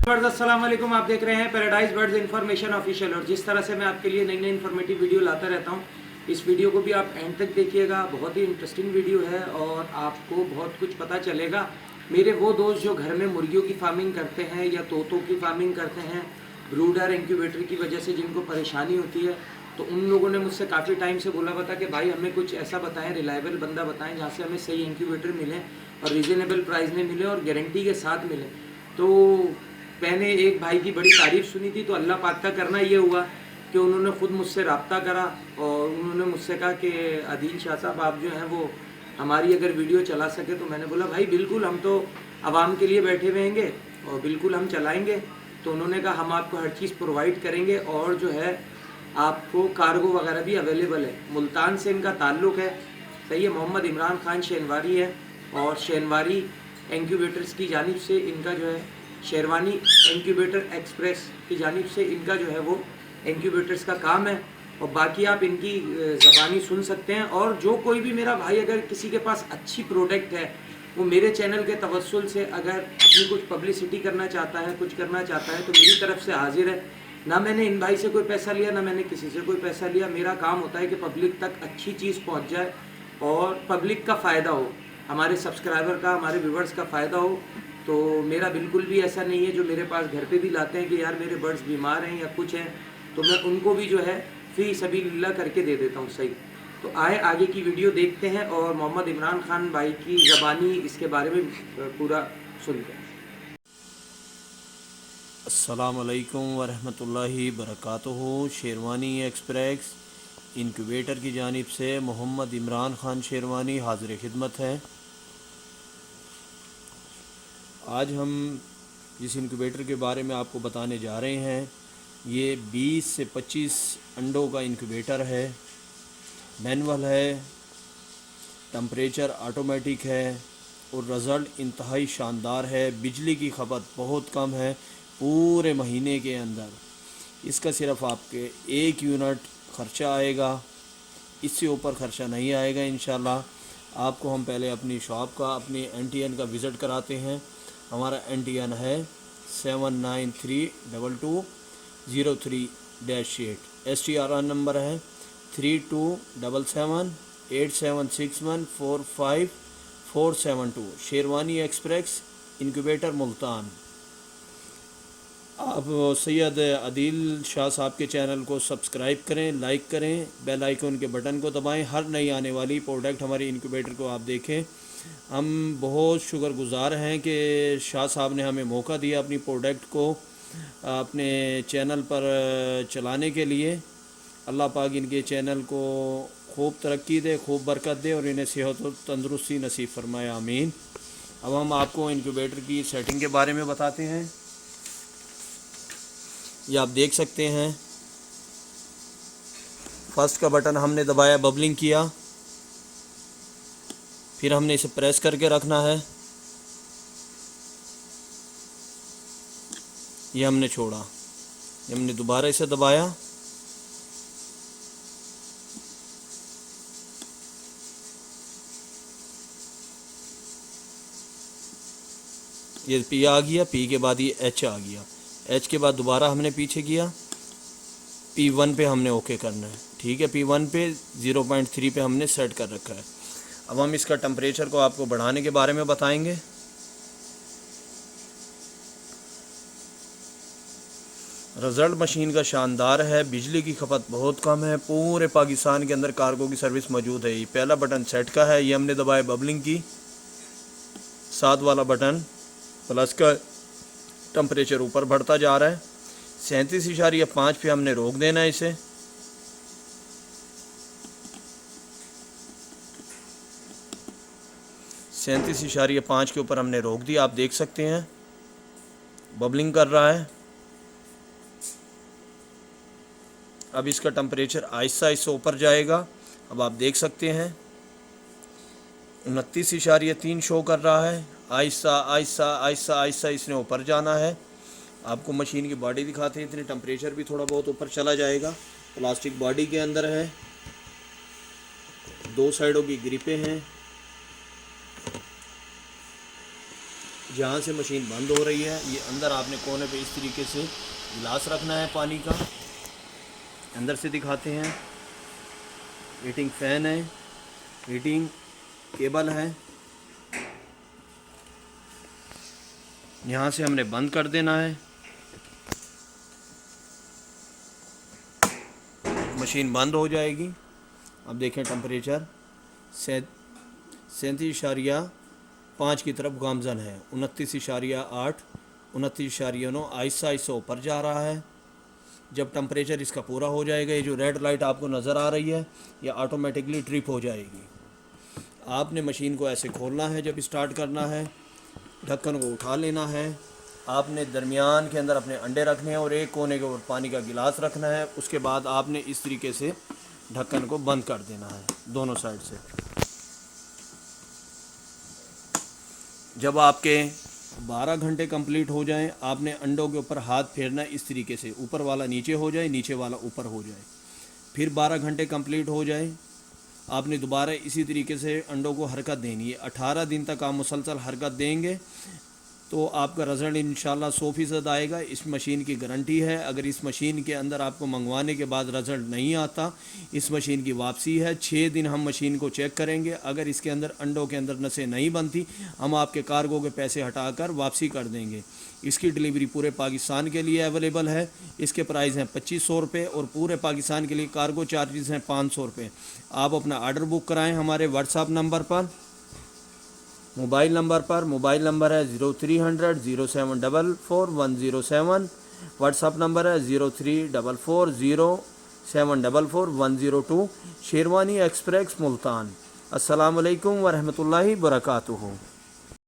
अस्सलाम वालेकुम। आप देख रहे हैं पैराडाइज बर्ड्स इन्फॉर्मेशन ऑफिशियल। और जिस तरह से मैं आपके लिए नई नई इन्फॉर्मेटिव वीडियो लाता रहता हूँ, इस वीडियो को भी आप एंड तक देखिएगा। बहुत ही इंटरेस्टिंग वीडियो है और आपको बहुत कुछ पता चलेगा। मेरे वो दोस्त जो घर में मुर्गियों की फार्मिंग करते हैं या तोतों की फार्मिंग करते हैं, ब्रूडर इंक्यूबेटर की वजह से जिनको परेशानी होती है, तो उन लोगों ने मुझसे काफ़ी टाइम से बोला था कि भाई हमें कुछ ऐसा बताएं, रिलायबल बंदा बताएं जहाँ से हमें सही इंक्यूबेटर मिले और रीज़नेबल प्राइस में मिले और गारंटी के साथ मिले। तो मैंने एक भाई की बड़ी तारीफ़ सुनी थी, तो अल्लाह पाक का करना ये हुआ कि उन्होंने ख़ुद मुझसे रब्ता करा और उन्होंने मुझसे कहा कि आदिल शाह साहब आप जो हैं वो हमारी अगर वीडियो चला सके। तो मैंने बोला भाई बिल्कुल, हम तो आवाम के लिए बैठे हुए हैं और बिल्कुल हम चलाएँगे। तो उन्होंने कहा हम आपको हर चीज़ प्रोवाइड करेंगे और जो है आपको कार्गो वगैरह भी अवेलेबल है। मुल्तान से इनका ताल्लुक़ है, सही है। मोहम्मद इमरान ख़ान शेनवारी है और शेनवारी इंक्यूबेटर्स की जानिब से इनका जो है शेरवानी इंक्यूबेटर एक्सप्रेस की जानिब से इनका जो है वो इंक्यूबेटर्स का काम है। और बाकी आप इनकी ज़बानी सुन सकते हैं। और जो कोई भी मेरा भाई अगर किसी के पास अच्छी प्रोडक्ट है, वो मेरे चैनल के तवस्सुल से अगर अपनी कुछ पब्लिसिटी करना चाहता है, कुछ करना चाहता है, तो मेरी तरफ से हाजिर है। ना मैंने इन भाई से कोई पैसा लिया, ना मैंने किसी से कोई पैसा लिया। मेरा काम होता है कि पब्लिक तक अच्छी चीज़ पहुंच जाए और पब्लिक का फ़ायदा हो, हमारे सब्सक्राइबर का, हमारे व्यूवर्स का फ़ायदा हो। तो मेरा बिल्कुल भी ऐसा नहीं है जो मेरे पास घर पे भी लाते हैं कि यार मेरे बर्ड्स बीमार हैं या कुछ हैं, तो मैं उनको भी जो है फ़ी सबीलिल्लाह करके दे देता हूँ। सही, तो आए आगे की वीडियो देखते हैं और मोहम्मद इमरान ख़ान भाई की ज़बानी इसके बारे में पूरा सुनते हैं। अस्सलामु अलैकुम वरहमतुल्लाहि बरकातुहू। शेरवानी एक्सप्रेस इंक्यूबेटर की जानिब से मोहम्मद इमरान ख़ान शेरवानी हाज़िर खिदमत है। आज हम जिस इंक्यूबेटर के बारे में आपको बताने जा रहे हैं, ये 20 से 25 अंडों का इंक्यूबेटर है। मैनुअल है, टेम्परेचर ऑटोमेटिक है और रिज़ल्ट इंतहाई शानदार है। बिजली की खपत बहुत कम है पूरे महीने के अंदर। इसका सिर्फ आपके 1 यूनिट ख़र्चा आएगा, इससे ऊपर ख़र्चा नहीं आएगा इंशाल्लाह। आपको हम पहले अपनी शॉप का, अपनी NTN का विज़िट कराते हैं। हमारा NTN है 79322038। STRN नंबर है 327787614547 शेरवानी एक्सप्रेस इंक्यूबेटर मुल्तान। आप सैयद आदिल शाह साहब के चैनल को सब्सक्राइब करें, लाइक करें, बेल आइकन के बटन को दबाएं। हर नई आने वाली प्रोडक्ट हमारे इंक्यूबेटर को आप देखें। हम बहुत शुक्रगुज़ार हैं कि शाह साहब ने हमें मौका दिया अपनी प्रोडक्ट को अपने चैनल पर चलाने के लिए। अल्लाह पाक इनके चैनल को खूब तरक्की दे, खूब बरकत दे और इन्हें सेहत और तंदुरुस्ती नसीब फरमाए, आमीन। अब हम आपको इंक्यूबेटर की सेटिंग के बारे में बताते हैं। ये आप देख सकते हैं, फर्स्ट का बटन हमने दबाया, बबलिंग किया, फिर हमने इसे प्रेस करके रखना है। ये हमने छोड़ा, ये हमने दोबारा इसे दबाया, ये P आ गया, P के बाद ये H आ गया, H के बाद दोबारा हमने पीछे किया, P1 पे हमने ओके करना है। ठीक है, P1 पे 0.3 पे हमने सेट कर रखा है। अब हम इसका टेम्परेचर को आपको बढ़ाने के बारे में बताएंगे। रिज़ल्ट मशीन का शानदार है, बिजली की खपत बहुत कम है। पूरे पाकिस्तान के अंदर कार्गो की सर्विस मौजूद है। ये पहला बटन सेट का है, ये हमने दबाया बबलिंग की। साथ वाला बटन प्लस का, टेम्परेचर ऊपर बढ़ता जा रहा है। 37.5 पे हमने रोक देना है इसे। सैंतीस इशारिया 5 के ऊपर हमने रोक दिया। आप देख सकते हैं बबलिंग कर रहा है। अब इसका टेम्परेचर आहिस्ता आहिस्ता ऊपर जाएगा। अब आप देख सकते हैं 29.3 शो कर रहा है। आहिस्ता आहिस्ता आहिस्ता आहिस्ता इसने ऊपर जाना है। आपको मशीन की बॉडी दिखाते हैं, इतने टेम्परेचर भी थोड़ा बहुत ऊपर चला जाएगा। प्लास्टिक बॉडी के अंदर है, 2 साइडों की ग्रिपें हैं। جہاں سے مشین بند ہو رہی ہے یہ اندر آپ نے کونے پہ اس طریقے سے گلاس رکھنا ہے پانی کا. اندر سے دکھاتے ہیں. ہیٹنگ فین ہے, ہیٹنگ کیبل ہے. یہاں سے ہم نے بند کر دینا ہے. مشین بند ہو جائے گی. اب دیکھیں ٹمپریچر 37.5 کی طرف گامزن ہے. 29.8 29.9 آہستہ آہستہ اوپر جا رہا ہے. جب ٹمپریچر اس کا پورا ہو جائے گا, یہ جو ریڈ لائٹ آپ کو نظر آ رہی ہے یہ آٹومیٹکلی ٹرپ ہو جائے گی. آپ نے مشین کو ایسے کھولنا ہے جب اسٹارٹ کرنا ہے, ڈھکن کو اٹھا لینا ہے. آپ نے درمیان کے اندر اپنے انڈے رکھنے ہیں اور ایک کونے کے اوپر پانی کا گلاس رکھنا ہے. اس کے بعد آپ نے اس طریقے سے ڈھکن کو بند کر دینا ہے دونوں سائڈ سے. جب آپ کے 12 گھنٹے کمپلیٹ ہو جائیں, آپ نے انڈوں کے اوپر ہاتھ پھیرنا ہے اس طریقے سے, اوپر والا نیچے ہو جائے, نیچے والا اوپر ہو جائے. پھر 12 گھنٹے کمپلیٹ ہو جائیں, آپ نے دوبارہ اسی طریقے سے انڈوں کو حرکت دینی ہے. 18 دن تک آپ مسلسل حرکت دیں گے تو آپ کا رزلٹ انشاءاللہ 100% آئے گا. اس مشین کی گارنٹی ہے. اگر اس مشین کے اندر آپ کو منگوانے کے بعد رزلٹ نہیں آتا, اس مشین کی واپسی ہے. 6 دن ہم مشین کو چیک کریں گے. اگر اس کے اندر انڈوں کے اندر نسیں نہیں بنتی, ہم آپ کے کارگو کے پیسے ہٹا کر واپسی کر دیں گے. اس کی ڈلیوری پورے پاکستان کے لیے اویلیبل ہے. اس کے پرائز ہیں 2500 روپے اور پورے پاکستان کے لیے کارگو چارجز ہیں 500 روپے. آپ اپنا آرڈر بک کرائیں ہمارے واٹس ایپ نمبر پر, موبائل نمبر ہے 0300 0744107. واٹس ایپ نمبر ہے 034407440102. شیروانی ایکسپریس ملتان. السلام علیکم ورحمۃ اللہ وبرکاتہ.